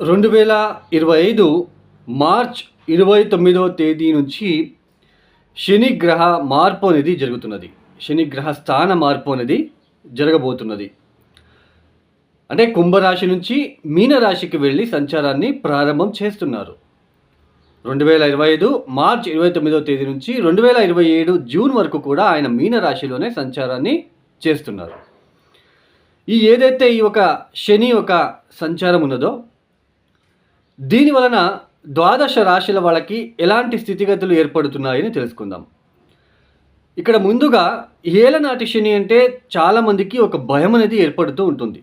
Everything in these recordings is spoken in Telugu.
2025 మార్చ్ 29వ తేదీ నుంచి శని గ్రహ మార్పు అనేది జరుగుతున్నది. శని గ్రహ స్థాన మార్పు అనేది జరగబోతున్నది. అంటే కుంభరాశి నుంచి మీనరాశికి వెళ్ళి సంచారాన్ని ప్రారంభం చేస్తున్నారు. 2025 మార్చ్ 29వ తేదీ నుంచి 2027 జూన్ వరకు కూడా ఆయన మీనరాశిలోనే సంచారాన్ని చేస్తున్నారు. ఏదైతే ఈ ఒక శని ఒక సంచారం ఉన్నదో దీని వలన ద్వాదశ రాశుల వాళ్ళకి ఎలాంటి స్థితిగతులు ఏర్పడుతున్నాయని తెలుసుకుందాం. ఇక్కడ ముందుగా ఏలనాటి శని అంటే చాలామందికి ఒక భయం అనేది ఏర్పడుతూ ఉంటుంది.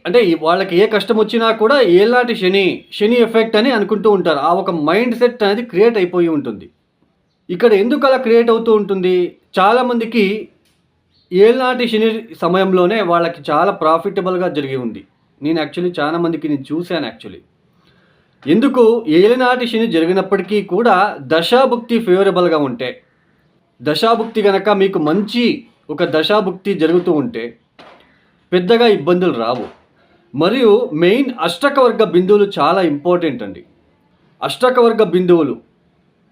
అంటే వాళ్ళకి ఏ కష్టం వచ్చినా కూడా ఏలనాటి శని ఎఫెక్ట్ అని అనుకుంటూ ఉంటారు. ఆ ఒక మైండ్ సెట్ అనేది క్రియేట్ అయిపోయి ఉంటుంది. ఇక్కడ ఎందుకు అలా క్రియేట్ అవుతూ ఉంటుంది? చాలామందికి ఏలనాటి శని సమయంలోనే వాళ్ళకి చాలా ప్రాఫిటబుల్గా జరిగి ఉంది. నేను చాలామందికి చూశాను. ఎందుకు ఏలినాటి శని జరిగినప్పటికీ కూడా దశాభుక్తి ఫేవరబుల్గా ఉంటే, దశాభుక్తి కనుక మీకు మంచి ఒక దశాభుక్తి జరుగుతూ ఉంటే పెద్దగా ఇబ్బందులు రావు. మరియు మెయిన్ అష్టకవర్గ బిందువులు చాలా ఇంపార్టెంట్ అండి. అష్టకవర్గ బిందువులు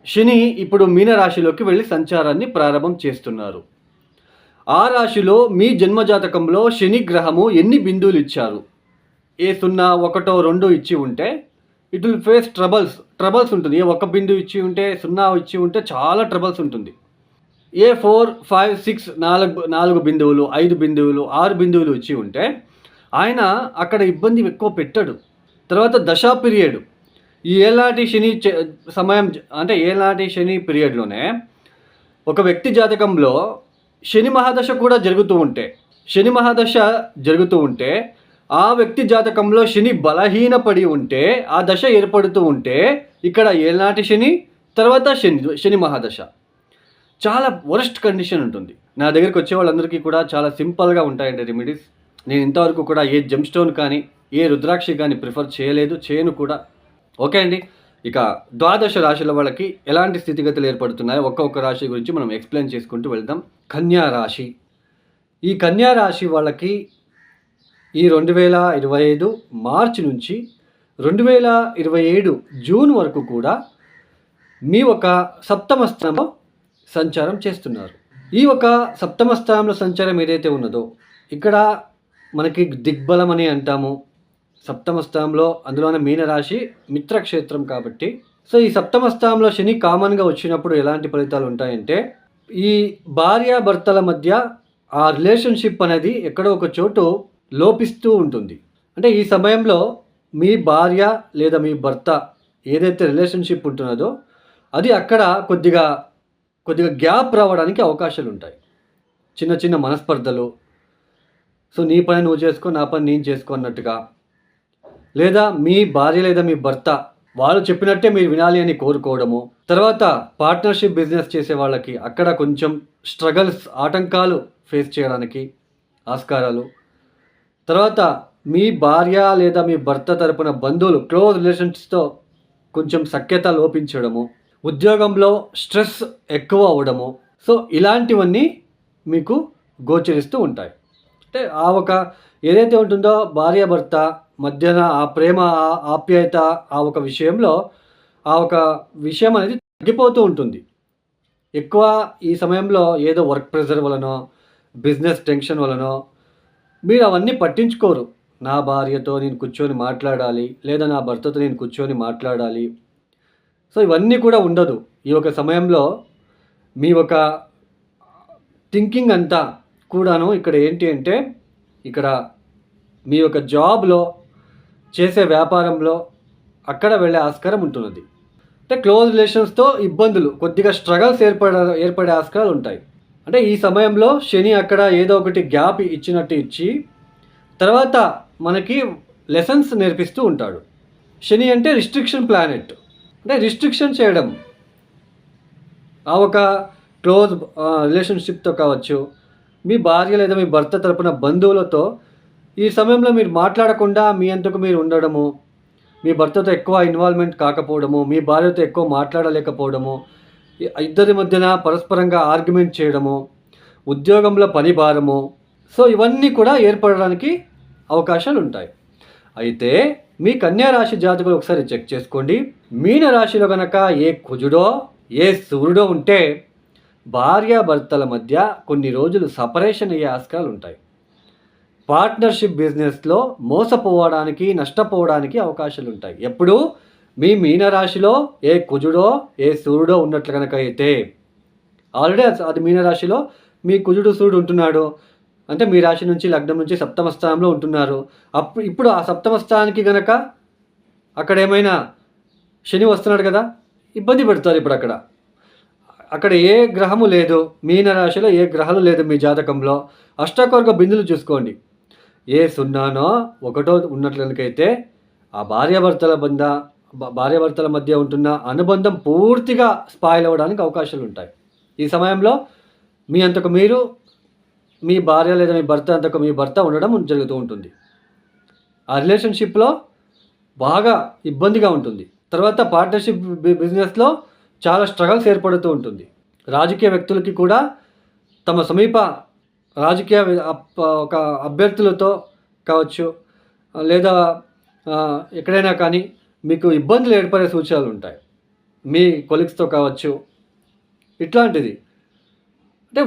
శని ఇప్పుడు మీనరాశిలోకి వెళ్ళి సంచారాన్ని ప్రారంభం చేస్తున్నారు. ఆ రాశిలో మీ జన్మజాతకంలో శని గ్రహము ఎన్ని బిందువులు ఇచ్చారు? ఏ 0, 1, 2 ఇచ్చి ఉంటే ఇట్ విల్ ఫేస్ ట్రబుల్స్ ఉంటుంది. ఏ 1 బిందువు ఇచ్చి ఉంటే, 0 ఇచ్చి ఉంటే చాలా ట్రబుల్స్ ఉంటుంది. ఏ 4, 5, 6, 4 బిందువులు, 5 బిందువులు, 6 బిందువులు ఇచ్చి ఉంటే ఆయన అక్కడ ఇబ్బంది ఎక్కువ పెట్టాడు. తర్వాత దశా పీరియడ్, ఈ ఏలాంటి శని సమయం అంటే ఏలాంటి శని పీరియడ్లోనే ఒక వ్యక్తి జాతకంలో శని మహాదశ కూడా జరుగుతూ ఉంటే ఆ వ్యక్తి జాతకంలో శని బలహీనపడి ఉంటే, ఆ దశ ఏర్పడుతూ ఉంటే ఇక్కడ ఏలనాటి శని, తర్వాత శని మహాదశ చాలా వరస్ట్ కండిషన్ ఉంటుంది. నా దగ్గరికి వచ్చే వాళ్ళందరికీ కూడా చాలా సింపుల్గా ఉంటాయండి రెమెడీస్. నేను ఇంతవరకు కూడా ఏ జెమ్ స్టోన్ కానీ ఏ రుద్రాక్షి కానీ ప్రిఫర్ చేయను కూడా. ఓకే అండి, ఇక ద్వాదశ రాశుల వాళ్ళకి ఎలాంటి స్థితిగతులు ఏర్పడుతున్నాయో ఒక్కొక్క రాశి గురించి మనం ఎక్స్ప్లెయిన్ చేసుకుంటూ వెళ్దాం. కన్యా రాశి. ఈ కన్యా రాశి వాళ్ళకి ఈ 2025 మార్చి నుంచి 2027 జూన్ వరకు కూడా మీ ఒక సప్తమ స్థానంలో సంచారం చేస్తున్నారు. ఈ ఒక సప్తమ స్థానంలో సంచారం ఏదైతే ఉన్నదో ఇక్కడ మనకి దిగ్బలం అని అంటాము. సప్తమ స్థానంలో అందులోనే మీనరాశి మిత్రక్షేత్రం కాబట్టి ఈ సప్తమ స్థానంలో శని కామన్గా వచ్చినప్పుడు ఎలాంటి ఫలితాలు ఉంటాయంటే, ఈ భార్యాభర్తల మధ్య ఆ రిలేషన్షిప్ అనేది ఎక్కడో ఒక చోటు లోపిస్తూ ఉంటుంది. అంటే ఈ సమయంలో మీ భార్య లేదా మీ భర్త ఏదైతే రిలేషన్షిప్ ఉంటున్నదో అది అక్కడ కొద్దిగా గ్యాప్ రావడానికి అవకాశాలు ఉంటాయి. చిన్న చిన్న మనస్పర్ధలు, నీ పని నువ్వు చేసుకో, నా పని నేను చేసుకో అన్నట్టుగా, లేదా మీ భార్య లేదా మీ భర్త వాళ్ళు చెప్పినట్టే మీరు వినాలి అని కోరుకోవడము. తర్వాత పార్ట్నర్షిప్ బిజినెస్ చేసే వాళ్ళకి అక్కడ కొంచెం స్ట్రగల్స్, ఆటంకాలు ఫేస్ చేయడానికి ఆస్కారాలు. తర్వాత మీ భార్య లేదా మీ భర్త తరపున బంధువులు, క్లోజ్ రిలేషన్స్తో కొంచెం సఖ్యత లోపించడము, ఉద్యోగంలో స్ట్రెస్ ఎక్కువ అవ్వడము. ఇలాంటివన్నీ మీకు గోచరిస్తూ ఉంటాయి. అంటే ఆ ఒక ఏదైతే ఉంటుందో భార్యాభర్త మధ్యన ఆ ప్రేమ, ఆప్యాయత, ఆ ఒక విషయంలో ఆ ఒక విషయం అనేది తగ్గిపోతూ ఉంటుంది. ఎక్కువ ఈ సమయంలో ఏదో వర్క్ ప్రెషర్ వలనో, బిజినెస్ టెన్షన్ వలనో మీరు అవన్నీ పట్టించుకోరు. నా భార్యతో నేను కూర్చొని మాట్లాడాలి, లేదా నా భర్తతో నేను కూర్చొని మాట్లాడాలి. ఇవన్నీ కూడా ఉండదు. ఈ ఒక సమయంలో మీ ఒక థింకింగ్ అంతా కూడాను ఇక్కడ ఏంటి అంటే, ఇక్కడ మీ యొక్క జాబ్లో చేసే వ్యాపారంలో అక్కడ వెళ్ళే ఆస్కారం ఉంటున్నది. అంటే క్లోజ్ రిలేషన్స్తో ఇబ్బందులు, కొద్దిగా స్ట్రగల్స్ ఏర్పడే ఆస్కారాలు ఉంటాయి. అంటే ఈ సమయంలో శని అక్కడ ఏదో ఒకటి గ్యాప్ ఇచ్చి తర్వాత మనకి లెసన్స్ నేర్పిస్తూ ఉంటాడు. శని అంటే రిస్ట్రిక్షన్ ప్లానెట్, అంటే రిస్ట్రిక్షన్ చేయడం. ఆ ఒక క్లోజ్ రిలేషన్షిప్తో కావచ్చు, మీ భార్య లేదా మీ భర్త తరపున బంధువులతో ఈ సమయంలో మీరు మాట్లాడకుండా మీ అంతకు మీరు ఉండడము, మీ భర్తతో ఎక్కువ ఇన్వాల్వ్మెంట్ కాకపోవడము, మీ భార్యతో ఎక్కువ మాట్లాడలేకపోవడము, ఇద్దరి మధ్యన పరస్పరంగా ఆర్గ్యుమెంట్ చేయడము, ఉద్యోగంలో పని భారము, సో ఇవన్నీ కూడా ఏర్పడడానికి అవకాశాలు ఉంటాయి. అయితే మీ కన్యా రాశి జాతకులు ఒకసారి చెక్ చేసుకోండి. మీన రాశిలో కనుక ఏ కుజుడో ఏ సూర్యుడో ఉంటే భార్యాభర్తల మధ్య కొన్ని రోజులు సపరేషన్ అయ్యే ఆస్కారాలు ఉంటాయి. పార్ట్నర్షిప్ బిజినెస్లో మోసపోవడానికి, నష్టపోవడానికి అవకాశాలు ఉంటాయి. ఎప్పుడు మీ మీనరాశిలో ఏ కుజుడో ఏ సూర్యుడో ఉన్నట్లు కనుక అయితే, ఆల్రెడీ అది మీనరాశిలో మీ కుజుడు సూర్యుడు ఉంటున్నాడు అంటే మీ రాశి నుంచి లగ్నం నుంచి సప్తమ స్థానంలో ఉంటున్నారు. ఇప్పుడు ఆ సప్తమ స్థానానికి గనక అక్కడ ఏమైనా శని వస్తున్నాడు కదా, ఇబ్బంది పెడతారు. ఇప్పుడు అక్కడ ఏ గ్రహము లేదు, మీనరాశిలో ఏ గ్రహాలు లేదు మీ జాతకంలో. అష్టకొర్గ బిందులు చూసుకోండి. ఏ సున్నానో ఒకటో ఉన్నట్లు కనుకైతే ఆ భార్యాభర్తల మధ్య ఉంటున్న అనుబంధం పూర్తిగా స్పాయిల్ అవ్వడానికి అవకాశాలు ఉంటాయి. ఈ సమయంలో మీ అంతకు మీరు, మీ భార్య లేదా మీ భర్త అంతకు మీ భర్త ఉండడం జరుగుతూ ఉంటుంది. ఆ రిలేషన్షిప్లో బాగా ఇబ్బందిగా ఉంటుంది. తర్వాత పార్ట్నర్షిప్ బిజినెస్లో చాలా స్ట్రగల్స్ ఏర్పడుతూ ఉంటుంది. రాజకీయ వ్యక్తులకి కూడా తమ సమీప రాజకీయ ఒక అభ్యర్థులతో కావచ్చు, లేదా ఎక్కడైనా కానీ మీకు ఇబ్బందులు ఏర్పడే సూచనలు ఉంటాయి. మీ కొలీగ్స్తో కావచ్చు. ఇట్లాంటిది అంటే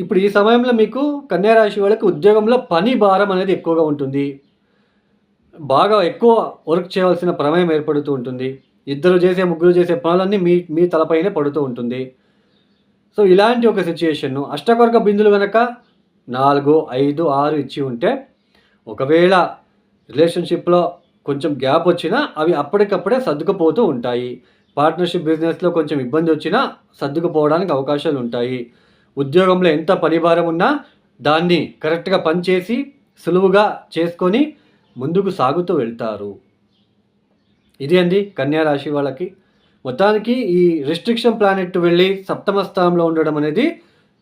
ఇప్పుడు ఈ సమయంలో మీకు కన్యా రాశి వాళ్ళకి ఉద్యోగంలో పని భారం అనేది ఎక్కువగా ఉంటుంది. బాగా ఎక్కువ వర్క్ చేయవలసిన ప్రమేయం ఏర్పడుతూ ఉంటుంది. ఇద్దరు చేసే, ముగ్గురు చేసే పనులన్నీ మీ తలపైనే పడుతూ ఉంటుంది. సో ఇలాంటి ఒక సిచ్యుయేషన్ను అష్టవర్గ బిందులు కనుక 4, 5, 6 ఇచ్చి ఉంటే, ఒకవేళ రిలేషన్షిప్లో కొంచెం గ్యాప్ వచ్చినా అవి అప్పటికప్పుడే సర్దుకుపోతూ ఉంటాయి. పార్ట్నర్షిప్ బిజినెస్లో కొంచెం ఇబ్బంది వచ్చినా సర్దుకుపోవడానికి అవకాశాలు ఉంటాయి. ఉద్యోగంలో ఎంత పనిభారం ఉన్నా దాన్ని కరెక్ట్గా పనిచేసి సులువుగా చేసుకొని ముందుకు సాగుతూ వెళ్తారు. ఇది అండి కన్యా రాశి వాళ్ళకి. మొత్తానికి ఈ రిస్ట్రిక్షన్ ప్లానెట్ వెళ్ళి సప్తమ స్థానంలో ఉండడం అనేది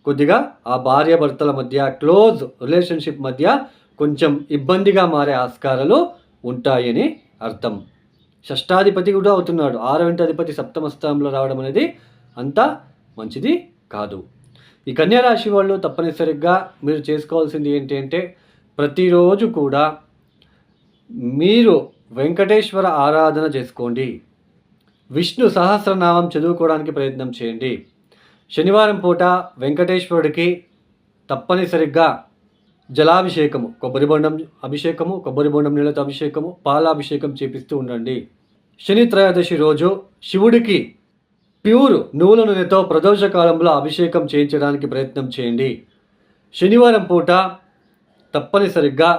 కొద్దిగా ఆ భార్యాభర్తల మధ్య, క్లోజ్ రిలేషన్షిప్ మధ్య కొంచెం ఇబ్బందిగా మారే ఆస్కారాలు ఉంటాయని అర్థం. షష్టాధిపతి కూడా అవుతున్నాడు. 6వ ఇంటి అధిపతి సప్తమ స్థానంలో రావడం అనేది అంత మంచిది కాదు. ఈ కన్యా రాశి వాళ్ళు తప్పనిసరిగా మీరు చేసుకోవాల్సింది ఏంటి అంటే, ప్రతిరోజు కూడా మీరు వెంకటేశ్వర ఆరాధన చేసుకోండి. విష్ణు సహస్రనామం చదువుకోవడానికి ప్రయత్నం చేయండి. శనివారం పూట వెంకటేశ్వరుడికి తప్పనిసరిగా జలాభిషేకము, కొబ్బరి బొండం అభిషేకము, కొబ్బరి బొండం నీళ్ళతో అభిషేకము, పాలాభిషేకం చేపిస్తూ ఉండండి. శని త్రయోదశి రోజు శివుడికి ప్యూర్ నువ్వుల నూనెతో ప్రదోష కాలంలో అభిషేకం చేయించడానికి ప్రయత్నం చేయండి. శనివారం పూట తప్పనిసరిగా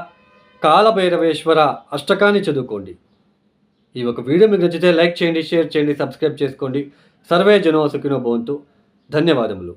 కాలభైరవేశ్వర అష్టకాన్ని చదువుకోండి. ఈ ఒక వీడియో మీకు నచ్చితే లైక్ చేయండి, షేర్ చేయండి, సబ్స్క్రైబ్ చేసుకోండి. సర్వే జనో సుఖినో భవంతు. ధన్యవాదములు.